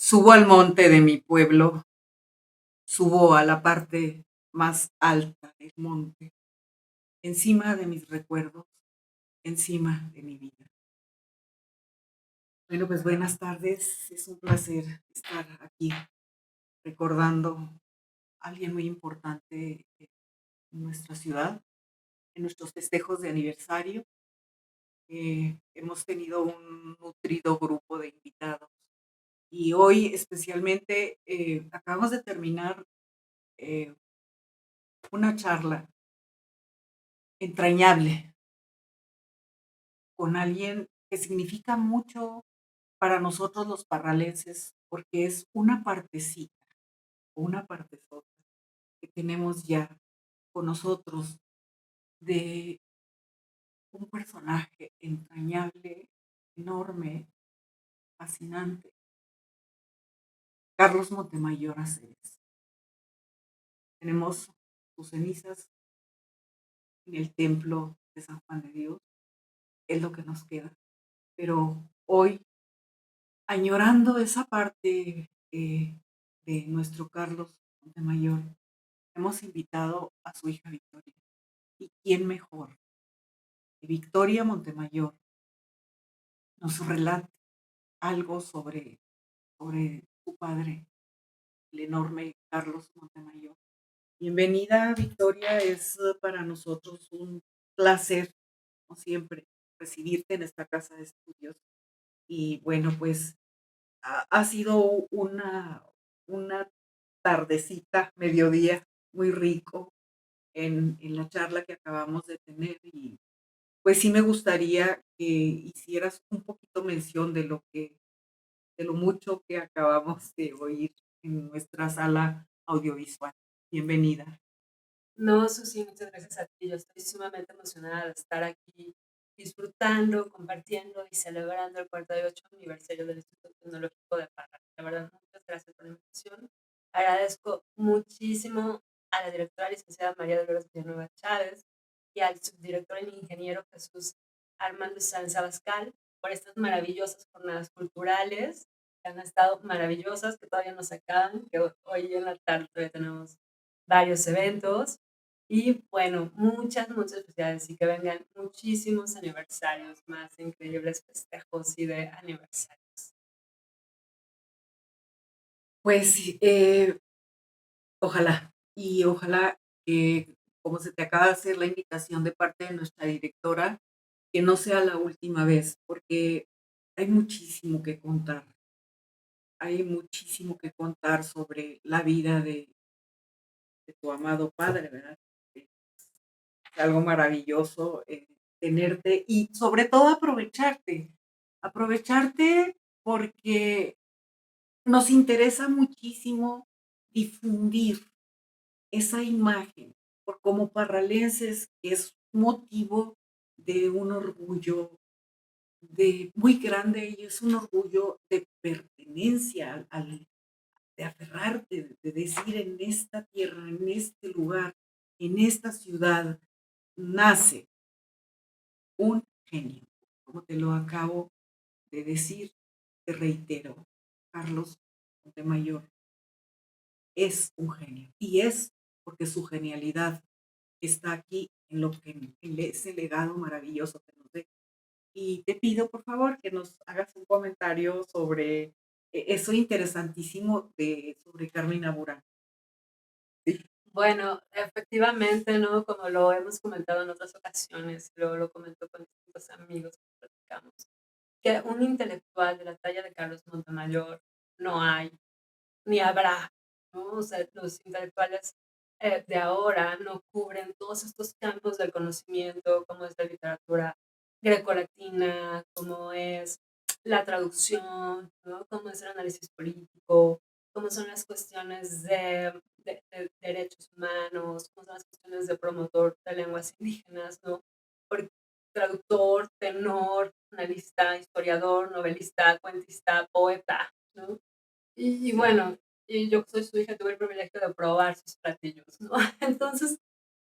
Subo al monte de mi pueblo, subo a la parte más alta del monte, encima de mis recuerdos, encima de mi vida. Bueno, pues buenas tardes. Es un placer estar aquí recordando a alguien muy importante en nuestra ciudad, en nuestros festejos de aniversario. Hemos tenido un nutrido grupo de invitados y hoy especialmente acabamos de terminar eh, una charla entrañable con alguien que significa mucho para nosotros los parralenses, porque es una partecita, una partezota que tenemos ya con nosotros de un personaje entrañable, enorme, fascinante, Carlos Montemayor Aceves. Tenemos sus cenizas en el templo de San Juan de Dios, es lo que nos queda. Pero hoy, añorando esa parte de nuestro Carlos Montemayor, hemos invitado a su hija Victoria. ¿Y quién mejor que Victoria Montemayor nos relate algo sobre su padre, el enorme Carlos Montemayor? Bienvenida, Victoria. Es para nosotros un placer, como siempre, recibirte en esta casa de estudios. Y bueno, pues ha sido una tardecita, mediodía, muy rico en la charla que acabamos de tener. Y pues sí me gustaría que hicieras un poquito mención de lo mucho que acabamos de oír en nuestra sala audiovisual. Bienvenida. No, Susi, muchas gracias a ti. Yo estoy sumamente emocionada de estar aquí disfrutando, compartiendo y celebrando el 48 aniversario del Instituto Tecnológico de Parral. La verdad, muchas gracias por la invitación. Agradezco muchísimo a la directora licenciada María Dolores Villanueva Chávez y al subdirector el ingeniero Jesús Armando Sanz Abascal por estas maravillosas jornadas culturales que han estado maravillosas, que todavía no se acaban, que hoy en la tarde todavía tenemos varios eventos y bueno, muchas felicidades y que vengan muchísimos aniversarios más, increíbles festejos y de aniversarios. Pues ojalá, y ojalá que, como se te acaba de hacer la invitación de parte de nuestra directora, que no sea la última vez, porque hay muchísimo que contar. Hay muchísimo que contar sobre la vida de tu amado padre, ¿verdad? Es algo maravilloso tenerte y sobre todo aprovecharte. Aprovecharte porque nos interesa muchísimo difundir esa imagen, por como parralenses, que es motivo de un orgullo muy grande y es un orgullo de pertenencia, de aferrarte, de decir en esta tierra, en este lugar, en esta ciudad, nace un genio. Como te lo acabo de decir, te reitero, Carlos Montemayor es un genio y es porque su genialidad está aquí en lo que en ese legado maravilloso que nos deja. Y te pido, por favor, que nos hagas un comentario sobre eso interesantísimo sobre Carmen Aburán. Sí. Bueno, efectivamente, ¿no? Como lo hemos comentado en otras ocasiones, lo comento con distintos amigos que platicamos, que un intelectual de la talla de Carlos Montemayor no hay, ni habrá, ¿no? O sea, los intelectuales de ahora no cubren todos estos campos del conocimiento, como es la literatura grecolatina, como es la traducción, ¿no? Como es el análisis político, cómo son las cuestiones de derechos humanos, cómo son las cuestiones de promotor de lenguas indígenas, ¿no? Por traductor, tenor, analista, historiador, novelista, cuentista, poeta, ¿no? Y Sí. bueno, y yo que soy su hija tuve el privilegio de probar sus platillos, ¿no? Entonces,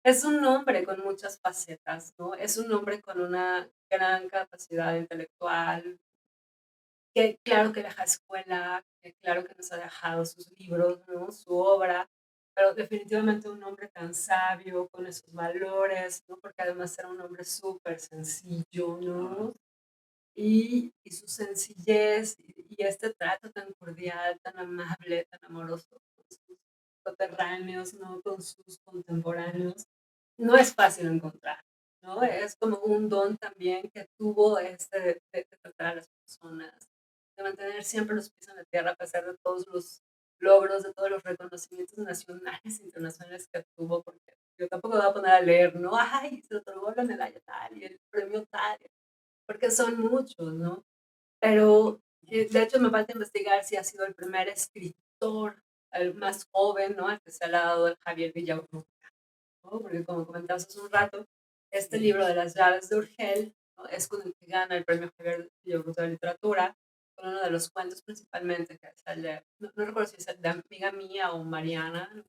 es un hombre con muchas facetas, ¿no? Es un hombre con una gran capacidad intelectual, que claro que deja escuela, que claro que nos ha dejado sus libros, ¿no? Su obra, pero definitivamente un hombre tan sabio, con esos valores, ¿no? Porque además era un hombre súper sencillo, ¿no? Y su sencillez y este trato tan cordial, tan amable, tan amoroso con sus coterráneos, ¿no? Con sus contemporáneos, no es fácil encontrar, ¿no? Es como un don también que tuvo de tratar a las personas, de mantener siempre los pies en la tierra a pesar de todos los logros, de todos los reconocimientos nacionales e internacionales que tuvo, porque yo tampoco me voy a poner a leer, ¿no? Ay, se le otorgó la medalla tal y el premio tal, porque son muchos, ¿no? Pero de hecho me falta investigar si ha sido el primer escritor, el más joven, ¿no? Al que se le ha dado el Javier Villaurrutia, ¿no? Porque como comentabas hace un rato, este Sí. libro de las llaves de Urgel, ¿no? Es con el que gana el premio Javier Villaurrutia de literatura, con uno de los cuentos principalmente, que es el de, no recuerdo si es el de Amiga Mía o Mariana,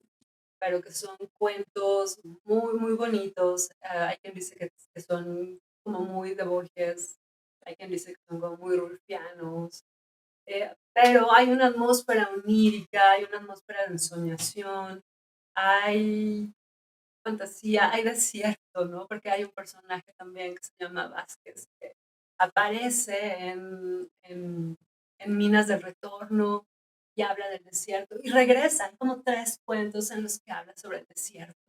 pero que son cuentos muy, muy bonitos. Hay quien dice que son como muy de Borges, hay quien dice que son como muy rulfianos, pero hay una atmósfera onírica, hay una atmósfera de ensoñación, hay fantasía, hay desierto, ¿no? Porque hay un personaje también que se llama Vázquez, que aparece en Minas del Retorno y habla del desierto y regresa. Hay como tres cuentos en los que habla sobre el desierto.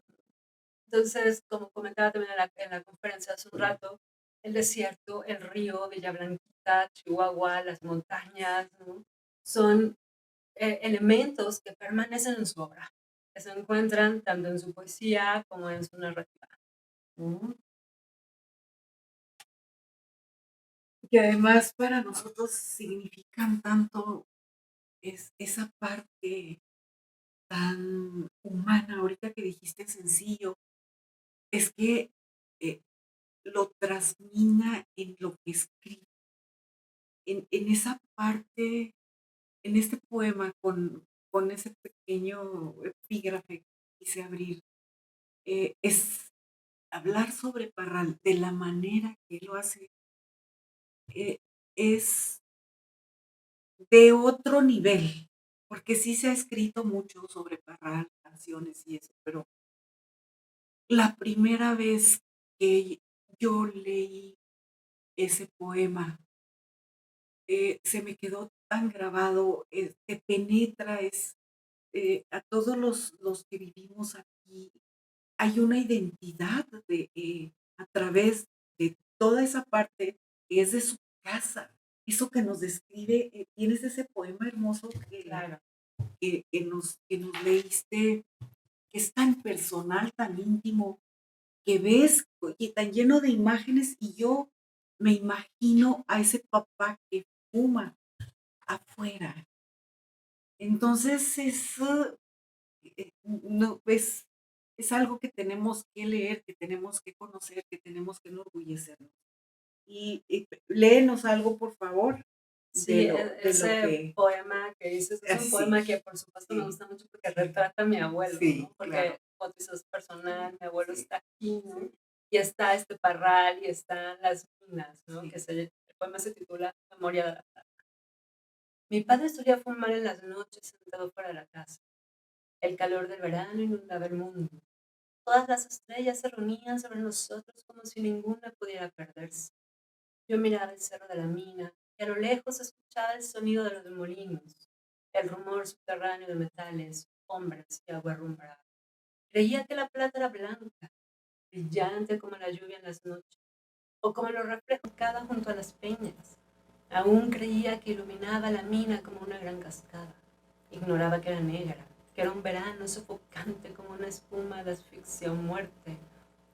Entonces, como comentaba también en la conferencia hace un rato, el desierto, el río, Villa Blanquita, Chihuahua, las montañas, ¿no? Son elementos que permanecen en su obra, que se encuentran tanto en su poesía como en su narrativa. ¿No? Que además para nosotros significan tanto esa parte tan humana, ahorita que dijiste sencillo, es que eh, lo trasmina en lo que escribe, en esa parte, en este poema con ese pequeño epígrafe que quise abrir, es hablar sobre Parral de la manera que lo hace, eh, es de otro nivel, porque sí se ha escrito mucho sobre Parral, canciones y eso, pero la primera vez que yo leí ese poema, se me quedó tan grabado, te penetra, a todos los que vivimos aquí, hay una identidad a través de toda esa parte que es de su casa. Eso que nos describe, tienes ese poema hermoso Claro. que nos leíste, que es tan personal, tan íntimo, que ves y tan lleno de imágenes y yo me imagino a ese papá que fuma afuera. Entonces eso no, es algo que tenemos que leer, que tenemos que conocer, que tenemos que enorgullecernos. Y léenos algo, por favor, Sí, de lo ese que poema que dices es un así, poema que por supuesto me sí, gusta mucho porque retrata a mi abuelo, sí, ¿no? claro, Porque como dices, es personal, mi abuelo sí, está aquí, ¿no? sí, Y está este parral y están las minas, ¿no? sí. El poema se titula Memoria de la Plata. Mi padre solía fumar en las noches sentado fuera de la casa. El calor del verano inundaba el mundo. Todas las estrellas se reunían sobre nosotros como si ninguna pudiera perderse. Yo miraba el cerro de la mina y a lo lejos escuchaba el sonido de los molinos, el rumor subterráneo de metales, hombres y agua rumbrada. Creía que la plata era blanca, brillante como la lluvia en las noches, o como los reflejos cada junto a las peñas. Aún creía que iluminaba la mina como una gran cascada. Ignoraba que era negra, que era un verano sofocante como una espuma de asfixia o muerte,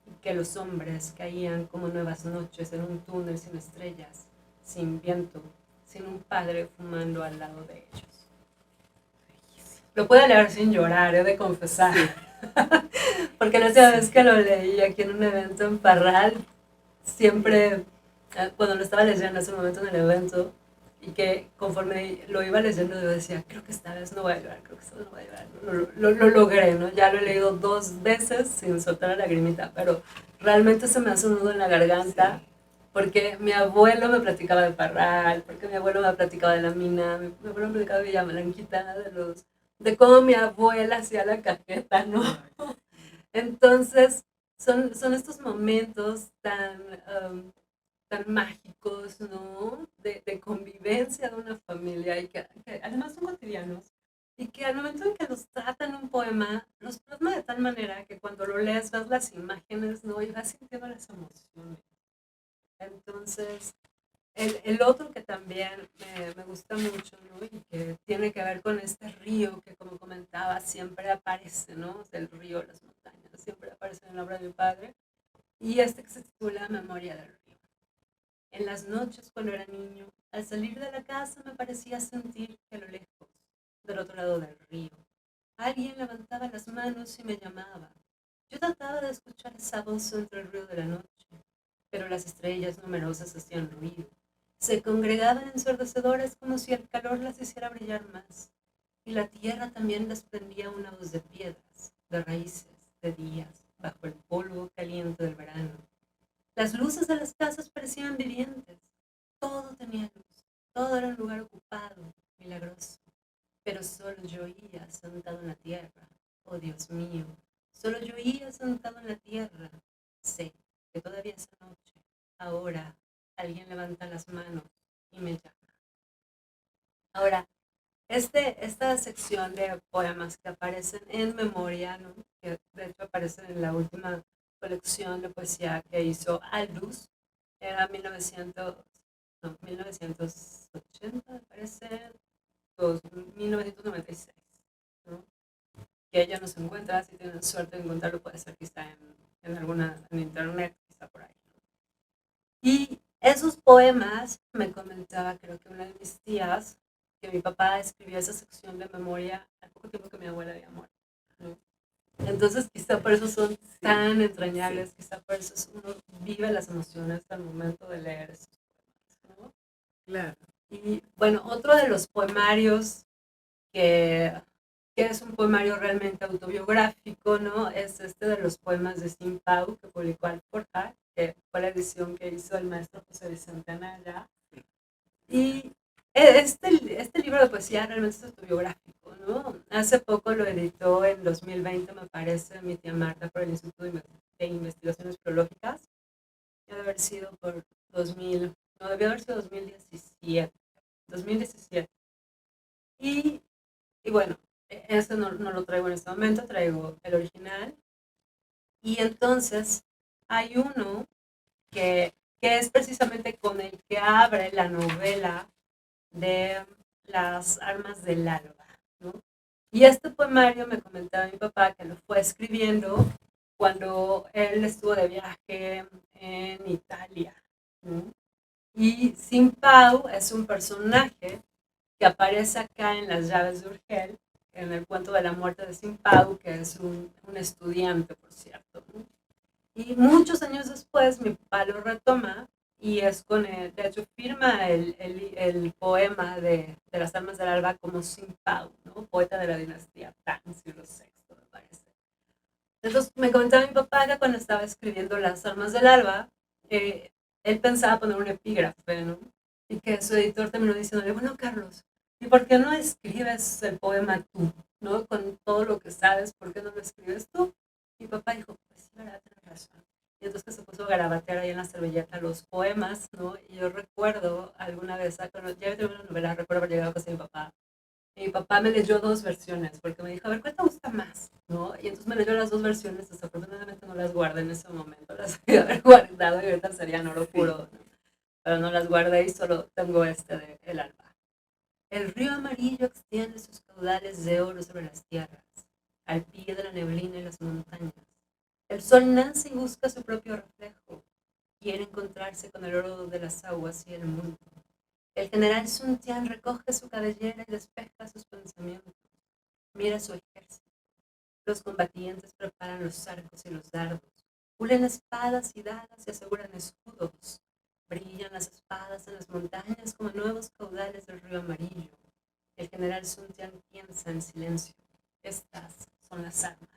y que los hombres caían como nuevas noches en un túnel sin estrellas, sin viento, sin un padre fumando al lado de ellos. Lo puedo leer sin llorar, he de confesar. Sí, Porque la última vez sí, que lo leí aquí en un evento en Parral, siempre, cuando lo estaba leyendo en ese momento en el evento, y que conforme lo iba leyendo yo decía, creo que esta vez no voy a llorar, creo que esta vez no voy a llorar. Lo logré, ¿no? Ya lo he leído 2 veces sin soltar la lagrimita, pero realmente se me hace un nudo en la garganta sí. porque mi abuelo me platicaba de Parral, porque mi abuelo me platicaba de la mina, mi abuelo me platicaba de Villa Blanquita, de cómo mi abuela hacía la cajeta, ¿no? Entonces, son estos momentos tan mágicos, ¿no? De convivencia de una familia y que además son cotidianos. Y que al momento en que los tratan un poema, los plasma de tal manera que cuando lo lees, ves las imágenes, ¿no? Y vas sintiendo las emociones. Entonces, el otro que también me gusta mucho, ¿no? Y que tiene que ver con este río que, como comentaba, siempre aparece, ¿no? El río, las montañas, siempre aparece en la obra de mi padre. Y este que se titula Memoria del río. En las noches, cuando era niño, al salir de la casa me parecía sentir que a lo lejos, del otro lado del río, alguien levantaba las manos y me llamaba. Yo trataba de escuchar esa voz entre el ruido de la noche, pero las estrellas numerosas hacían ruido. Se congregaban ensordecedoras como si el calor las hiciera brillar más. Y la tierra también desprendía una voz de piedras, de raíces, de días, bajo el polvo caliente del verano. Las luces de las casas parecían vivientes. Todo tenía luz. Todo era un lugar ocupado, milagroso. Pero solo yo oía sentado en la tierra. Oh Dios mío, solo yo oía sentado en la tierra. Sé que todavía esa noche, ahora, alguien levanta las manos y me llama. Ahora, esta sección de poemas que aparecen en memoria, ¿no? Que de hecho aparecen en la última colección de poesía que hizo Aldous, era 1900, no, 1980, me parece, 1996, ¿no? Que ella no se encuentra, si tienen suerte de encontrarlo, puede ser quizá en alguna, en internet, quizá por ahí. Y esos poemas, me comentaba, creo que una de mis tías, que mi papá escribió esa sección de memoria al poco tiempo que mi abuela había muerto, ¿no? Entonces, quizá por eso son Sí, tan sí, entrañables, quizá por eso uno vive las emociones al momento de leer esos poemas, ¿no? claro. Y bueno, otro de los poemarios que, que es un poemario realmente autobiográfico, ¿no? Es este de los poemas de Sim Pau, que publicó Alforja, que fue la edición que hizo el maestro José Vicente Anaya. Sí, claro. Y este libro de poesía realmente es autobiográfico, ¿no? Hace poco lo editó en 2020, me parece, mi tía Marta por el Instituto de Investigaciones Biológicas. Debe haber sido por 2000, no, debió haber sido 2017. 2017. Y, y bueno, ese no lo traigo en este momento, traigo el original. Y entonces hay uno que es precisamente con el que abre la novela de Las armas del alba, ¿no? Y este poemario me comentaba mi papá que lo fue escribiendo cuando él estuvo de viaje en Italia, ¿no? Y Sin Pau es un personaje que aparece acá en Las llaves de Urgel, en el cuento de la muerte de Sin Pau, que es un estudiante, por cierto, ¿no? Y muchos años después mi papá lo retoma y es con el, de hecho firma el poema de Las Almas del Alba como Sin Pau, ¿no? Poeta de la dinastía Tang, siglo sexto, me parece. Entonces me comentaba mi papá que cuando estaba escribiendo Las Almas del Alba, eh, él pensaba poner un epígrafe, ¿no? Y que su editor terminó diciéndole, bueno, Carlos, ¿y por qué no escribes el poema tú? ¿No? Con todo lo que sabes, ¿por qué no lo escribes tú? Y mi papá dijo, pues sí, verdad, tienes razón. Y entonces que se puso a garabatear ahí en la servilleta los poemas, ¿no? Y yo recuerdo alguna vez, cuando ya había una novela, recuerdo haber llegado a casa de mi papá y mi papá me leyó dos versiones, porque me dijo, a ver, ¿cuál te gusta más? ¿No? Y entonces me leyó las dos versiones, desafortunadamente no las guardé en ese momento, las debí haber guardado y ahorita serían oro Sí, puro, ¿no? Pero no las guardé y solo tengo este de El Alba. El río amarillo extiende sus caudales de oro sobre las tierras, al pie de la neblina y las montañas. El sol nace y busca su propio reflejo, quiere encontrarse con el oro de las aguas y el mundo. El general Sun Tian recoge su cabellera y despeja sus pensamientos. Mira su ejército. Los combatientes preparan los arcos y los dardos. Pulen espadas y dagas y aseguran escudos. Brillan las espadas en las montañas como nuevos caudales del río amarillo. El general Sun Tian piensa en silencio. Estas son las armas.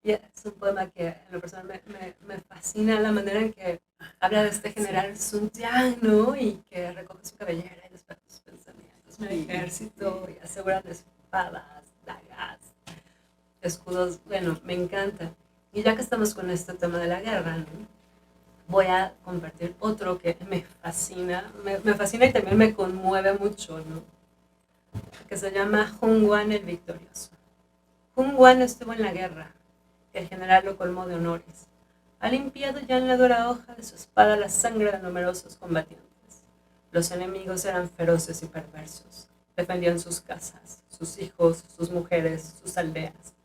Y es un poema que en lo personal me fascina la manera en que habla de este Sí, general Sun Jian, ¿no? Y que recoge su cabellera y desperta sus pensamientos, mi sí, ejército, sí. y aseguran espadas, dagas, escudos. Bueno, me encanta. Y ya que estamos con este tema de la guerra, ¿no? Voy a compartir otro que me fascina y también me conmueve mucho, ¿no? Que se llama Hun Wan el Victorioso. Hun Wan estuvo en la guerra, el general lo colmó de honores. Ha limpiado ya en la dura hoja de su espada la sangre de numerosos combatientes. Los enemigos eran feroces y perversos. Defendían sus casas, sus hijos, sus mujeres, sus aldeas.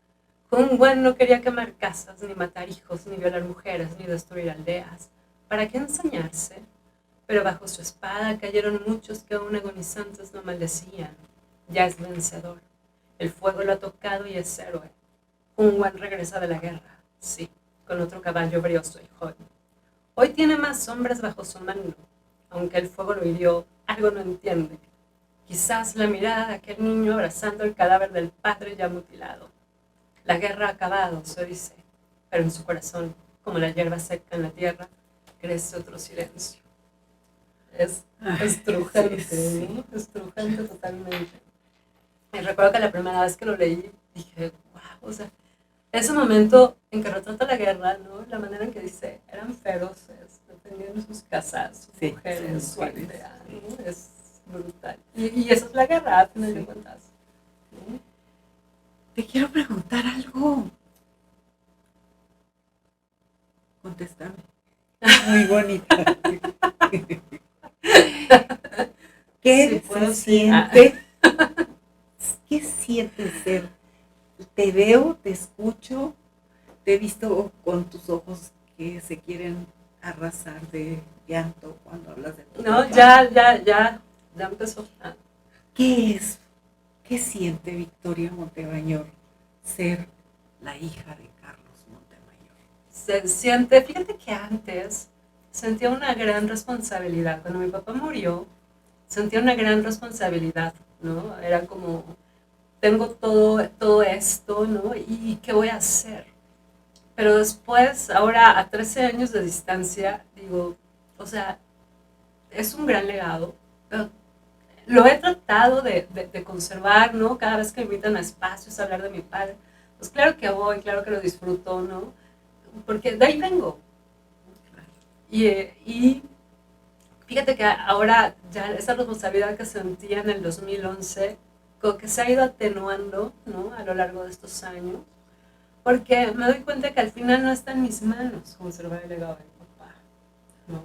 Hun Wen no quería quemar casas, ni matar hijos, ni violar mujeres, ni destruir aldeas. ¿Para qué ensañarse? Pero bajo su espada cayeron muchos que aún agonizantes lo maldecían. Ya es vencedor. El fuego lo ha tocado y es héroe. Un Wan regresa de la guerra, sí, con otro caballo brioso y joven. Hoy tiene más hombres bajo su mando. Aunque el fuego lo hirió, algo no entiende. Quizás la mirada de aquel niño abrazando el cadáver del padre ya mutilado. La guerra ha acabado, se dice, pero en su corazón, como la hierba seca en la tierra, crece otro silencio. Es Ay, sí, estrujante, sí. ¿no? Estrujante totalmente. Y recuerdo que la primera vez que lo leí, dije, wow, o sea, ese momento en que retrata la guerra, ¿no? La manera en que dice, eran feroces, defendiendo sus casas, sus Sí, sus mujeres, su mujeres, aldea, sí, ¿no? Es brutal. Y eso es la guerra, a final de sí. cuentas, ¿no? Te quiero preguntar algo. Contéstame. Muy bonita. Sí, ¿Qué se puedo, sí. siente? ¿Qué sientes ser? Te veo, te escucho, te he visto con tus ojos que se quieren arrasar de llanto cuando hablas de tu No, papá. ya empezó. ¿Qué es? ¿Qué siente Victoria Montemayor ser la hija de Carlos Montemayor? Se siente, fíjate que antes sentía una gran responsabilidad. Cuando mi papá murió, sentía una gran responsabilidad, ¿no? Era como, tengo todo esto, ¿no? ¿Y qué voy a hacer? Pero después, ahora a 13 años de distancia, digo, o sea, es un gran legado, pero lo he tratado de conservar, ¿no? Cada vez que me invitan a espacios a hablar de mi padre, pues claro que voy, claro que lo disfruto, ¿no? Porque de ahí vengo. Y fíjate que ahora ya esa responsabilidad que sentía en el 2011, como que se ha ido atenuando, ¿no? A lo largo de estos años, porque me doy cuenta que al final no está en mis manos conservar el legado de mi papá, ¿no? O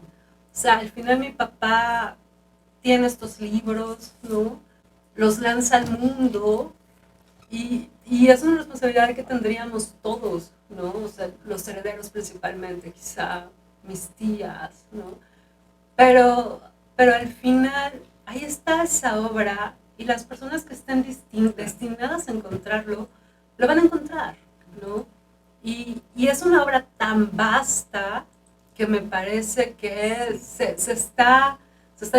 sea, al final mi papá tiene estos libros, ¿no? Los lanza al mundo y es una responsabilidad que tendríamos todos, ¿no? O sea, los herederos principalmente, quizá mis tías, ¿no? Pero, pero al final, ahí está esa obra y las personas que estén destinadas a encontrarlo, lo van a encontrar, ¿no? Y es una obra tan vasta que me parece que Sí, se está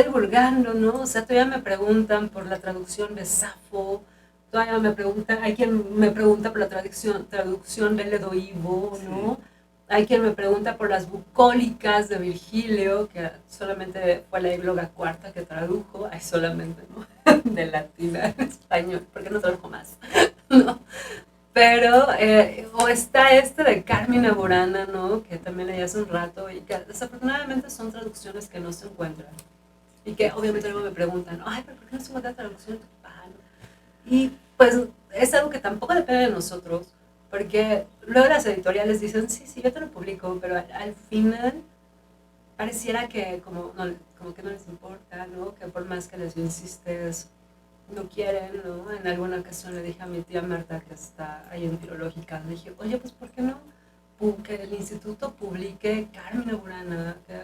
divulgando, ¿no? O sea, todavía me preguntan por la traducción de Safo, todavía me preguntan, hay quien me pregunta por la traducción de Ledo Ivo, sí, ¿no? Hay quien me pregunta por las bucólicas de Virgilio, que solamente fue la égloga cuarta que tradujo, hay solamente, ¿no? De latín a español, porque no tradujo más, ¿no? Pero, o está este de Carmina Burana, ¿no? Que también leí hace un rato y que desafortunadamente son traducciones que no se encuentran. Y que sí, obviamente luego sí. me preguntan, ay, pero ¿por qué no se encuentra traducción de tu papá? Y pues es algo que tampoco depende de nosotros, porque luego las editoriales dicen, sí, sí, yo te lo publico, pero al final pareciera que como, no, como que no les importa, ¿no? Que por más que les insistes, no quieren, ¿no? En alguna ocasión le dije a mi tía Marta, que está ahí en Filológica, le dije, oye, pues ¿por qué no que el instituto publique Carmina Burana, que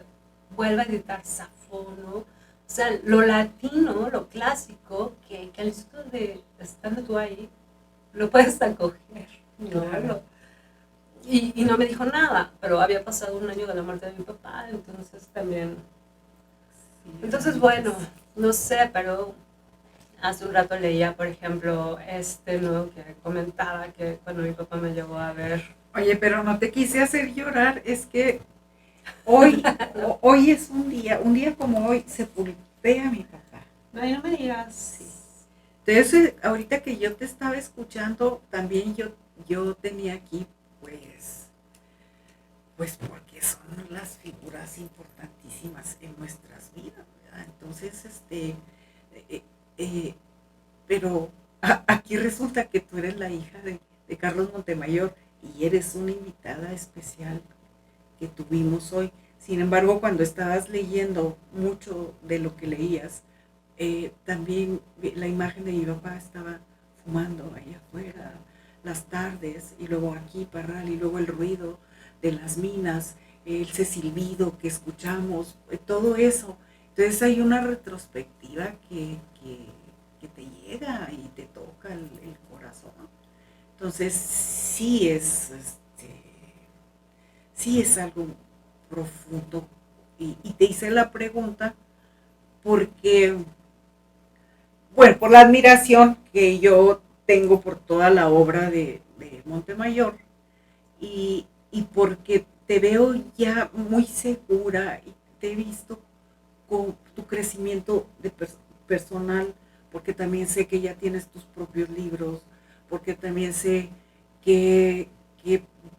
vuelva a editar Safo, ¿no? O sea, lo latino, lo clásico, que al instituto de estando tú ahí, lo puedes acoger, ¿no? Claro. Y no me dijo nada, pero había pasado un año de la muerte de mi papá, entonces también. Sí, era Entonces, muy bueno, difícil. no sé, pero hace un rato leía, por ejemplo, ¿no? Que comentaba que cuando mi papá me llevó a ver Oye, pero no te quise hacer llorar, es que hoy, No, hoy es un día como hoy, sepulté a mi papá. no, no me Sí. digas. Entonces, ahorita que yo te estaba escuchando, también yo tenía aquí, pues, pues porque son las figuras importantísimas en nuestras vidas, ¿verdad? Entonces, eh, eh, pero aquí resulta que tú eres la hija de Carlos Montemayor y eres una invitada especial que tuvimos hoy. Sin embargo, cuando estabas leyendo mucho de lo que leías, también la imagen de mi papá estaba fumando ahí afuera las tardes y luego aquí Parral y luego el ruido de las minas, ese silbido que escuchamos, todo eso. Entonces hay una retrospectiva que te llega y te toca el corazón. Entonces sí es algo profundo. Y te hice la pregunta porque, bueno, por la admiración que yo tengo por toda la obra de Montemayor y porque te veo ya muy segura y te he visto con tu crecimiento personal, porque también sé que ya tienes tus propios libros, porque también sé que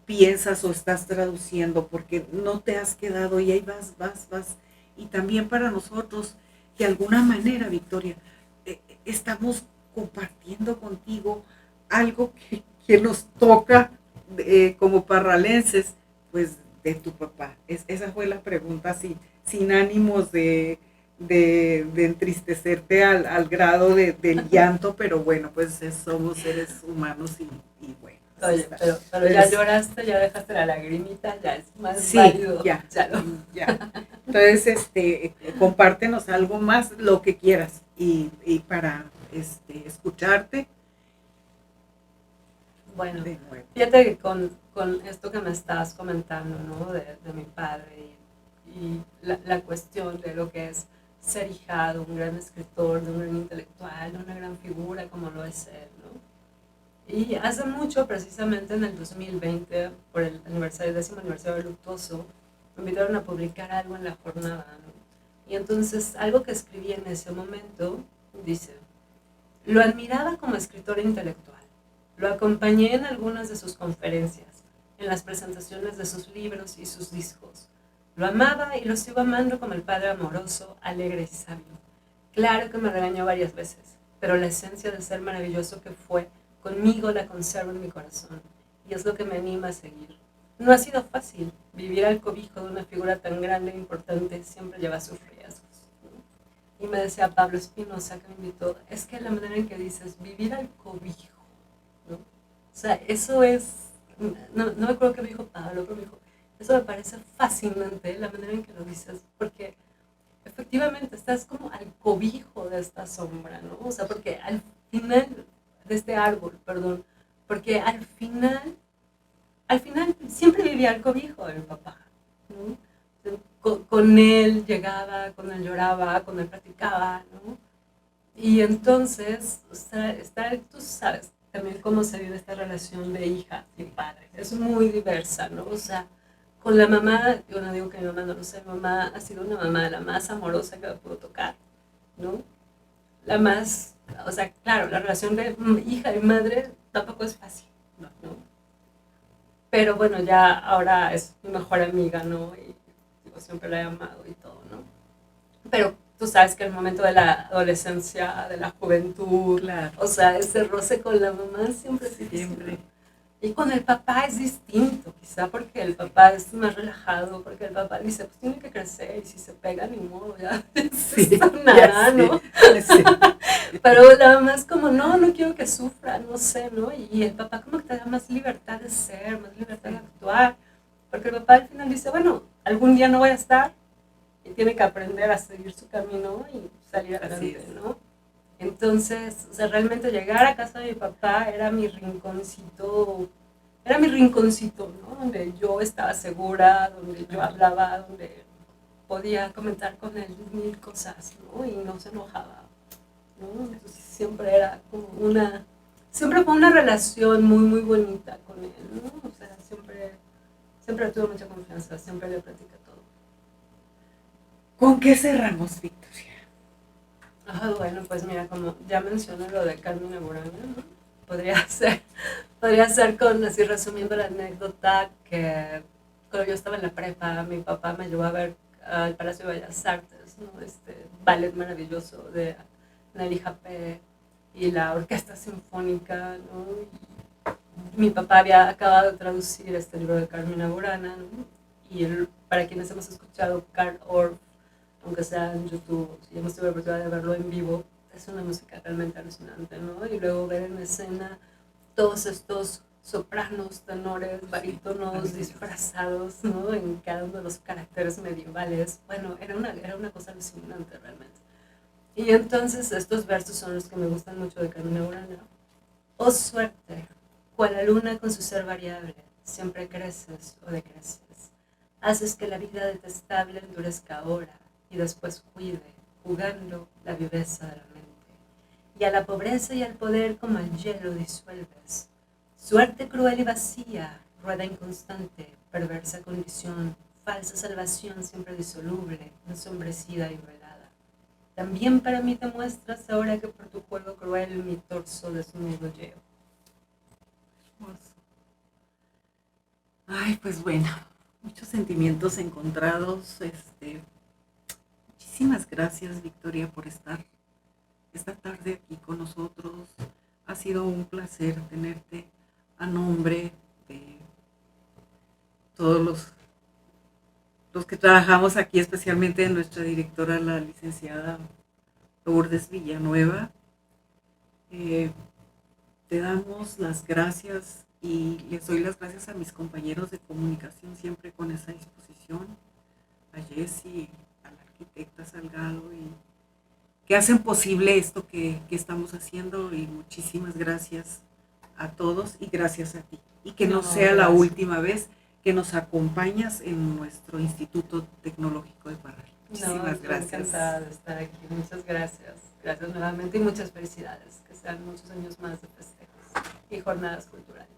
piensas o estás traduciendo, porque no te has quedado y ahí vas. Y también para nosotros, de alguna manera, Victoria, estamos compartiendo contigo algo que nos toca como parralenses, pues de tu papá. Esa fue la pregunta, sin ánimos de entristecerte al grado del llanto, pero bueno, pues somos seres humanos y bueno, así Oye, está. pero ya Entonces, lloraste, ya dejaste la lagrimita, ya es más sí, válido, ya, ya lo. ya. Entonces, compártenos algo más, lo que quieras, y para escucharte Bueno, de nuevo. fíjate que con esto que me estás comentando, ¿no? De mi padre y la cuestión de lo que es ser hijado, un gran escritor, de un gran intelectual, de una gran figura como lo es él, ¿no? Y hace mucho, precisamente en el 2020, por el aniversario, 10º aniversario luctuoso, me invitaron a publicar algo en la jornada, ¿no? Y entonces, algo que escribí en ese momento, dice, lo admiraba como escritor intelectual, lo acompañé en algunas de sus conferencias, en las presentaciones de sus libros y sus discos. Lo amaba y lo sigo amando como el padre amoroso, alegre y sabio. Claro que me regañó varias veces, pero la esencia del ser maravilloso que fue, conmigo la conservo en mi corazón, y es lo que me anima a seguir. No ha sido fácil, vivir al cobijo de una figura tan grande e importante siempre lleva sus riesgos. Y me decía Pablo Espinosa, que me invitó, es que la manera en que dices, vivir al cobijo, ¿no? O sea, eso es, no me acuerdo qué me dijo Pablo, pero me dijo, eso me parece fascinante, la manera en que lo dices, porque efectivamente estás como al cobijo de esta sombra, ¿no? O sea, porque al final, de este árbol, perdón, porque al final siempre vivía al cobijo del papá, ¿no? Con él llegaba, con él lloraba, con él platicaba, ¿no? Y entonces, o sea, tú sabes también cómo se vive esta relación de hija y padre. Es muy diversa, ¿no? O sea, con la mamá, yo no digo que mi mamá no lo sea, mi mamá ha sido una mamá la más amorosa que me pudo tocar, ¿no? La más, o sea, claro, la relación de hija y madre tampoco es fácil, ¿no? Pero bueno, ya ahora es mi mejor amiga, ¿no? Y digo, siempre la he amado y todo, ¿no? Pero tú sabes que el momento de la adolescencia, de la juventud, Claro, o sea, ese roce con la mamá siempre es difícil, ¿no? siempre. Y con el papá es distinto, quizá porque el papá es más relajado, porque el papá dice, pues tiene que crecer y si se pega ni modo, ya Sí, se ya sanará, sé, ¿no? ya sé. Pero la mamá es como, no, no quiero que sufra, no sé, ¿no? Y el papá como que te da más libertad de ser, más libertad de Sí, actuar, porque el papá al final dice, bueno, algún día no voy a estar y tiene que aprender a seguir su camino y salir así adelante, es. ¿no? Entonces, o sea, realmente llegar a casa de mi papá era mi rinconcito, ¿no? Donde yo estaba segura, donde yo Claro. hablaba, donde podía comentar con él mil cosas, ¿no? Y no se enojaba, ¿no? Entonces siempre era como siempre fue una relación muy, muy bonita con él, ¿no? O sea, siempre tuve mucha confianza, siempre le platicé todo. ¿Con qué cerramos, Victoria? Bueno, pues mira, como ya mencioné lo de Carmina Burana, ¿no? Podría ser, podría ser con, así resumiendo la anécdota, que cuando yo estaba en la prepa, mi papá me llevó a ver al Palacio de Bellas Artes, ¿no? Este ballet maravilloso de Nelly Japé y la Orquesta Sinfónica, ¿no? Y mi papá había acabado de traducir este libro de Carmina Burana, ¿no? Y para quienes hemos escuchado Carl Orff, aunque sea en YouTube, si hemos tenido la oportunidad de verlo en vivo, es una música realmente alucinante, ¿no? Y luego ver en escena todos estos sopranos, tenores, barítonos disfrazados, ¿no? En cada uno de los caracteres medievales. Bueno, era una cosa alucinante realmente. Y entonces estos versos son los que me gustan mucho de Carmina Burana. Oh suerte, cual la luna con su ser variable, siempre creces o decreces. Haces que la vida detestable endurezca ahora y después cuide, jugando la viveza de la mente. Y a la pobreza y al poder como al hielo disuelves. Suerte cruel y vacía, rueda inconstante, perversa condición, falsa salvación siempre disoluble, ensombrecida y velada. También para mí te muestras ahora que por tu juego cruel mi torso desnudo llevo. Ay, pues bueno, muchos sentimientos encontrados. Muchísimas gracias, Victoria, por estar esta tarde aquí con nosotros. Ha sido un placer tenerte a nombre de todos los que trabajamos aquí, especialmente de nuestra directora, la licenciada Lourdes Villanueva. Eh, Te damos las gracias y les doy las gracias a mis compañeros de comunicación siempre con esa disposición, a Jessie, a la arquitecta Salgado, y que hacen posible esto que estamos haciendo, y muchísimas gracias a todos y gracias a ti. Y que no sea la última vez que nos acompañas en nuestro Instituto Tecnológico de Parral. Muchísimas gracias. Encantada de estar aquí. Muchas gracias. Gracias nuevamente y muchas felicidades. Que sean muchos años más de festejos y jornadas culturales.